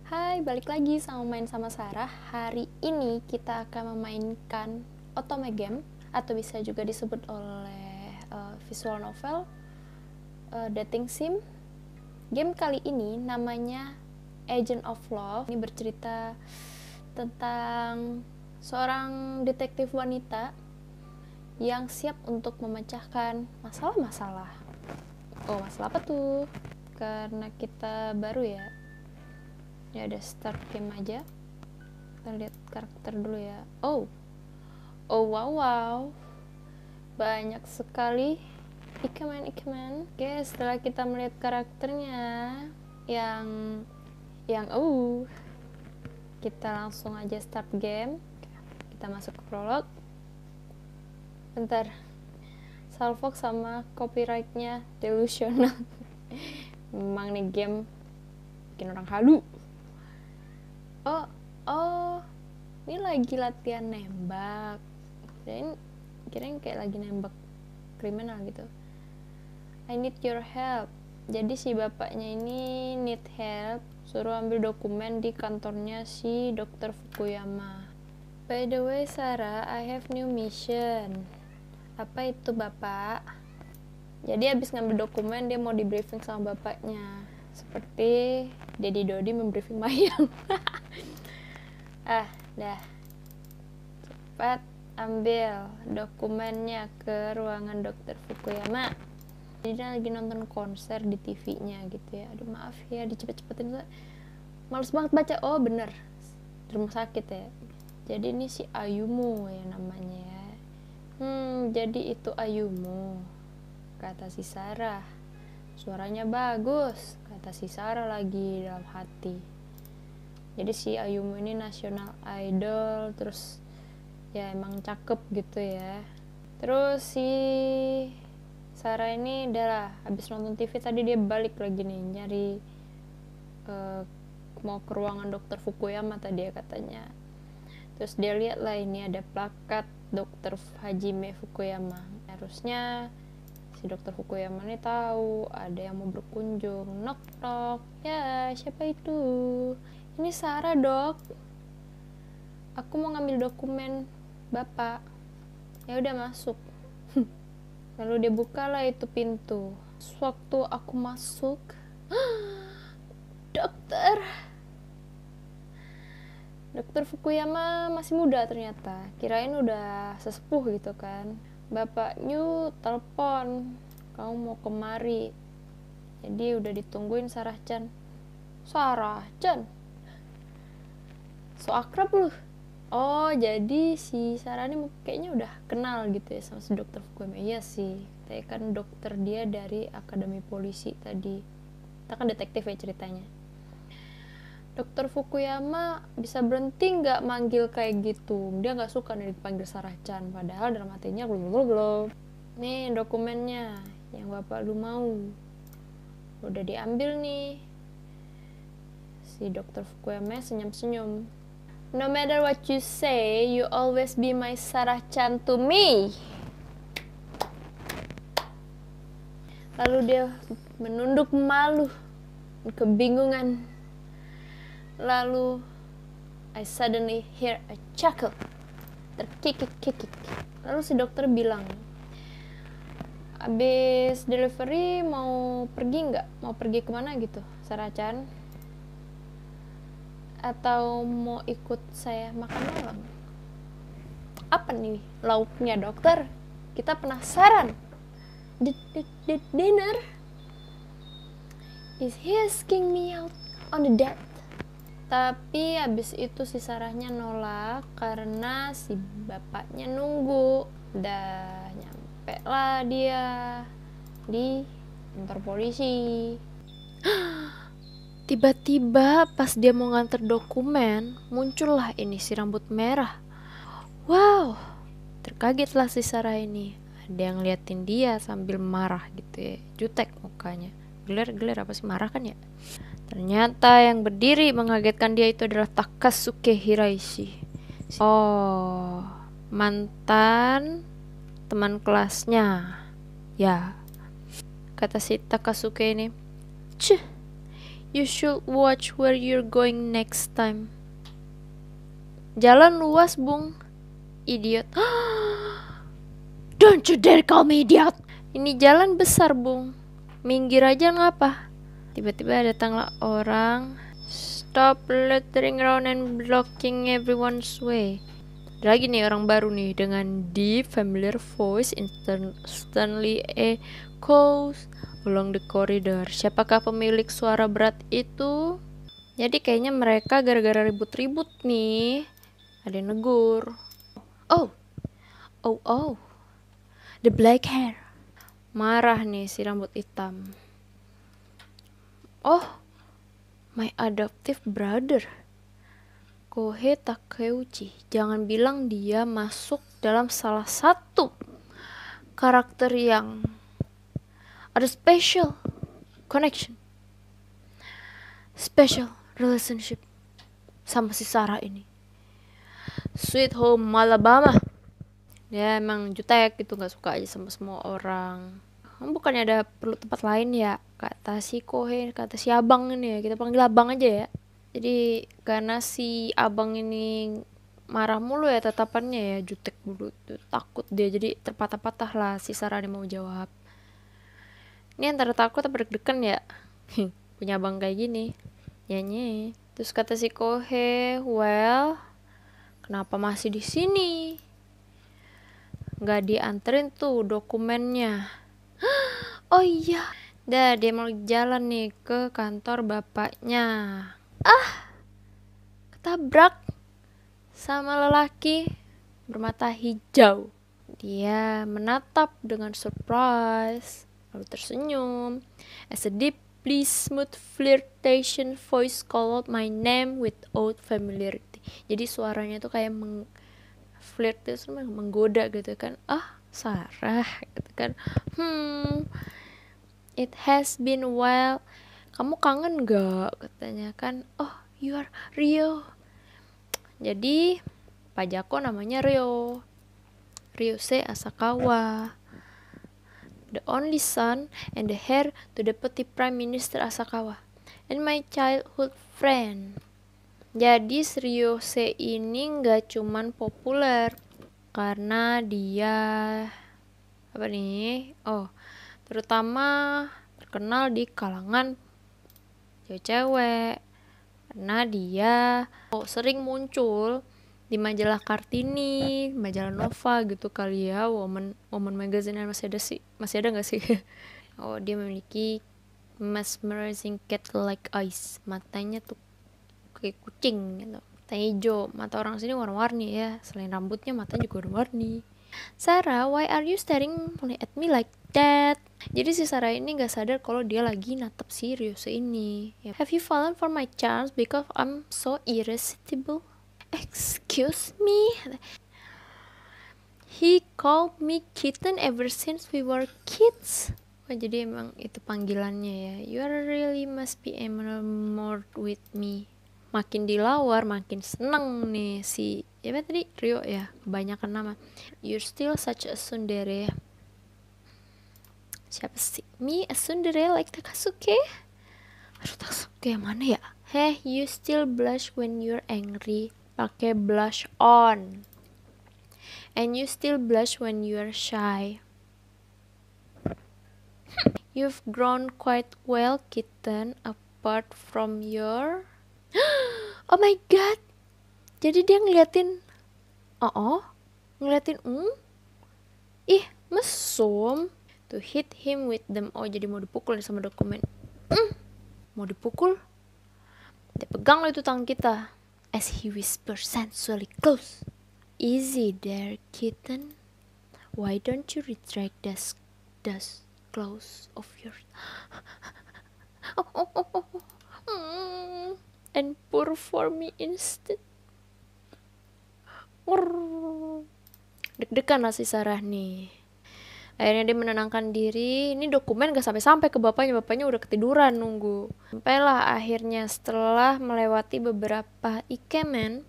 Hai, balik lagi sama main sama Sarah. Hari ini kita akan memainkan otome game atau bisa juga disebut oleh visual novel, dating sim. Game kali ini namanya Agent of Love. Ini bercerita tentang seorang detektif wanita yang siap untuk memecahkan masalah-masalah. Oh, masalah apa tuh? Karena kita baru ya. Ya udah start game aja. Kita lihat karakter dulu ya. Oh wow. Banyak sekali ikemen. Oke, setelah kita melihat karakternya yang kita langsung aja start game. Kita masuk ke prolog. Bentar. Salvox sama copyrightnya delusional. Memang nih game bikin orang halu. Oh, ini lagi latihan nembak. Kirain kayak lagi nembak kriminal gitu. I need your help. Jadi si bapaknya ini need help, suruh ambil dokumen di kantornya si Dr. Fukuyama. By the way, Sarah, I have new mission. Apa itu, Bapak? Jadi habis ngambil dokumen, dia mau di briefing sama bapaknya. Seperti Daddy Dodi membriefing Mayang. Dah. Cepat ambil dokumennya ke ruangan Dr. Fukuyama. Jadi dia lagi nonton konser di TV-nya gitu ya. Aduh, maaf ya, dicepet-cepetin. Males banget baca. Oh, bener. Di rumah sakit ya. Jadi ini si Ayumu ya namanya ya. Jadi itu Ayumu, kata si Sarah. Suaranya bagus, kata si Sarah lagi dalam hati. Jadi si Ayumu ini nasional idol, terus ya emang cakep gitu ya. Terus si Sarah ini udah habis nonton TV tadi, dia balik lagi nih nyari mau ke ruangan Dr. Fukuyama tadi ya katanya. Terus dia lihat lah ini ada plakat Dr. Hajime Fukuyama. Harusnya si Dr. Fukuyama ini tahu ada yang mau berkunjung. Knock knock. Ya, siapa itu? Ini Sarah, Dok. Aku mau ngambil dokumen Bapak. Ya udah, masuk. Lalu dia bukalah itu pintu. Sewaktu aku masuk, Dokter Fukuyama masih muda ternyata. Kirain udah sesepuh gitu kan. Bapaknya telepon, kamu mau kemari. Jadi udah ditungguin Sarah-chan. Sarah-chan? So akrab lu. Oh, jadi si Sarah ini kayaknya udah kenal gitu ya sama si Dokter Fukuyama. Iya sih, saya kan dokter dia dari Akademi Polisi tadi. Kita kan detektif ya ceritanya. Dokter Fukuyama bisa berhenti nggak manggil kayak gitu. Dia nggak suka nih dipanggil Sarah-chan. Padahal dalam hatinya belum. Nih dokumennya yang bapak lu mau. Udah diambil nih. Si Dokter Fukuyama senyum-senyum. No matter what you say, you always be my Sarah-chan to me. Lalu dia menunduk malu, kebingungan. Lalu I suddenly hear a chuckle, terkikik-kikik. Lalu si dokter bilang, abis delivery mau pergi nggak? Mau pergi kemana gitu, Sarah-chan? Atau mau ikut saya makan malam? Apa nih lauknya, dokter? Kita penasaran. Dinner? Is he asking me out on the date? Tapi abis itu si Sarahnya nolak karena si bapaknya nunggu. Udah nyampe lah dia di kantor polisi. Tiba-tiba pas dia mau nganter dokumen, muncullah ini si rambut merah. Wow, terkagetlah si Sarah ini. Ada yang liatin dia sambil marah gitu ya, jutek mukanya. Geler apa sih, marah kan ya? Ternyata yang berdiri mengagetkan dia itu adalah Takasuke Hiraishi. Oh, mantan teman kelasnya. Ya, kata si Takasuke ini. You should watch where you're going next time. Jalan luas, Bung. Idiot. Don't you dare call me idiot. Ini jalan besar, Bung. Minggir aja ngapa? Tiba-tiba datanglah orang. Stop littering around and blocking everyone's way. Lagi nih orang baru nih dengan deep familiar voice instantly echoes along the corridor. Siapakah pemilik suara berat itu? Jadi kayaknya mereka gara-gara ribut-ribut nih. Ada yang negur. Oh. The black hair. Marah nih si rambut hitam. Oh, my adoptive brother. Kohei Takeuchi. Jangan bilang dia masuk dalam salah satu karakter yang ada special connection, special relationship sama si Sarah ini. Sweet Home Alabama. Dia emang jutek gitu, gak suka aja sama semua orang. Bukannya ada perlu tempat lain ya, kata si Kohei, kata si abang ini ya, kita panggil abang aja ya. Jadi karena si abang ini marah mulu ya tatapannya ya, jutek dulu tuh, takut dia, jadi terpatah-patah lah si Sarah mau jawab. Ini antara takut atau deg-degan ya. Punya abang kayak gini. Nyanyi. Terus kata si Kohei, well, kenapa masih di sini? Gak dianterin tuh dokumennya. Oh iya, dia mau jalan nih ke kantor bapaknya. Ketabrak sama lelaki bermata hijau. Dia menatap dengan surprise, lalu tersenyum. As a deeply smooth flirtation voice called my name without familiarity. Jadi suaranya tuh kayak flirt itu menggoda gitu kan. Sarah gitu kan. It has been a while. Kamu kangen gak? Katanya kan. Oh, you are Rio. Jadi Pak Jako namanya Rio. Ryusei Asakawa. The only son and the heir to Deputy Prime Minister Asakawa. And my childhood friend. Jadi Ryusei ini gak cuman populer karena dia terutama terkenal di kalangan cewek-cewek karena dia sering muncul di majalah Kartini, majalah Nova gitu kali ya, Woman Magazine masih ada nggak sih? Dia memiliki mesmerizing cat-like eyes, matanya tuh kayak kucing gitu, mata hijau, mata orang sini warna-warni ya, selain rambutnya matanya juga warna-warni. Sarah, why are you staring at me like that? Jadi si Sarah ini gak sadar kalau dia lagi natap si Ryusei ini. Have you fallen for my charms because I'm so irresistible? Excuse me? He called me kitten ever since we were kids. Jadi emang itu panggilannya ya. You really must be enamored with me. Makin dilawar makin seneng nih si tadi Rio ya, kebanyakan nama. You're still such a tsundere. Siapa sih? Me a tsundere like Takasuke? Aduh, Takasuke yang mana ya? Hey, you still blush when you're angry. Pakai blush on. And you still blush when you're shy. You've grown quite well, kitten, apart from your... Oh my god. Jadi dia ngeliatin mesum. To hit him with them. Jadi mau dipukul sama dokumen. Mau dipukul. Dia pegang lo itu tangan kita. As he whispers sensually close. Easy there, kitten. Why don't you retract those clothes of yours? And pour for me instead. Deg-degan lah si Sarah nih. Akhirnya dia menenangkan diri. Ini dokumen gak sampai-sampai ke bapaknya. Bapaknya udah ketiduran nunggu. Sampailah akhirnya setelah melewati beberapa ikemen,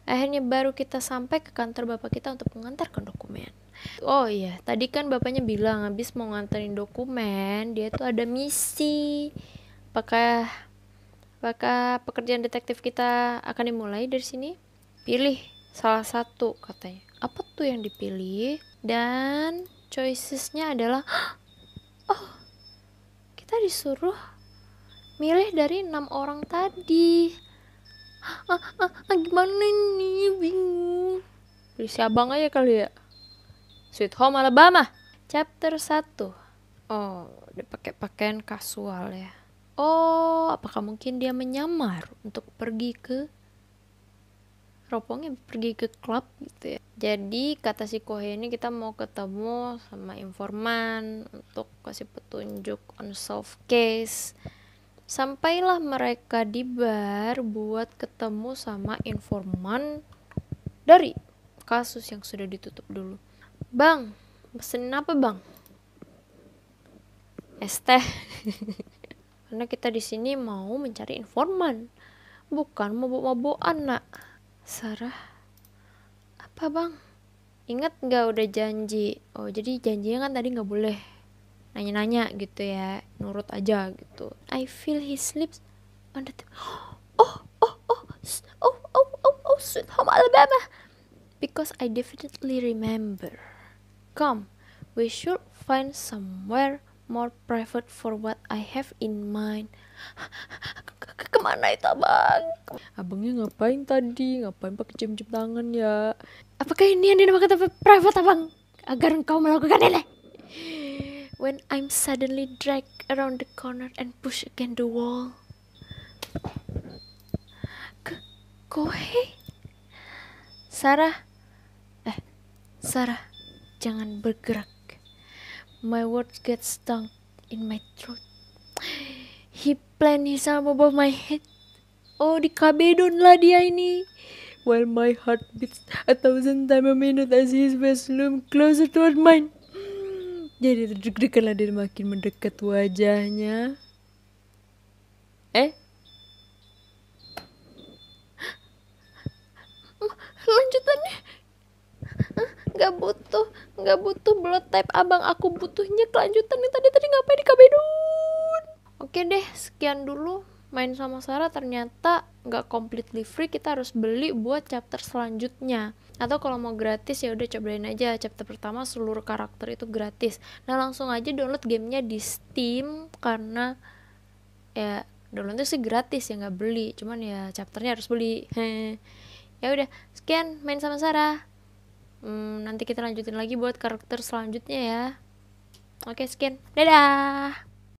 akhirnya baru kita sampai ke kantor bapak kita untuk mengantarkan dokumen. Oh iya, tadi kan bapaknya bilang habis mau nganterin dokumen, dia tuh ada misi. Apakah Apakah pekerjaan detektif kita akan dimulai dari sini? Pilih salah satu katanya. Apa tuh yang dipilih? Dan choicesnya adalah kita disuruh milih dari 6 orang tadi. Gimana nih? Bingung. Pilih si abang aja kali ya. Sweet Home Alabama. Chapter 1. Oh, dia pakai pakaian kasual ya. Oh, apakah mungkin dia menyamar untuk pergi ke pergi ke klub gitu ya. Jadi kata si Kohei ini kita mau ketemu sama informan untuk kasih petunjuk unsolved case. Sampailah mereka di bar buat ketemu sama informan dari kasus yang sudah ditutup dulu. Bang, pesenin apa bang? Es teh. Karena kita di sini mau mencari informan, bukan mabuk-mabukan nak. Sarah, apa bang? Ingat nggak udah janji? Oh jadi janjinya kan tadi nggak boleh nanya-nanya gitu ya, nurut aja gitu. I feel his lips on the Sweet Home Alabama. Because I definitely remember. Come, we should find somewhere more private for what I have in mind. Kemana itu abang? Abangnya ngapain tadi? Ngapain pakai cium-cium tangan ya? Apakah ini yang dinamakan tempat private abang? Agar engkau melakukan ini? When I'm suddenly dragged around the corner and pushed against the wall. Kohei? Sarah, jangan bergerak. My words get stuck in my throat. He planted his arm above my head. Oh, di kabedon lah dia ini. While my heart beats 1,000 times a minute as his face loomed closer toward mine. Jadi deg-degan lah dia makin mendekat wajahnya. Lanjutannya nggak butuh blood type abang, aku butuhnya kelanjutannya tadi ngapain di kabedon. Oke deh, sekian dulu main sama Sarah. Ternyata nggak completely free, kita harus beli buat chapter selanjutnya. Atau kalau mau gratis ya udah cobain aja chapter pertama, seluruh karakter itu gratis. Nah langsung aja download gamenya di Steam, karena ya downloadnya sih gratis ya, nggak beli, cuman ya chapternya harus beli. Ya udah, sekian main sama Sarah. Nanti kita lanjutin lagi buat karakter selanjutnya ya. Oke, sekian. Dadah.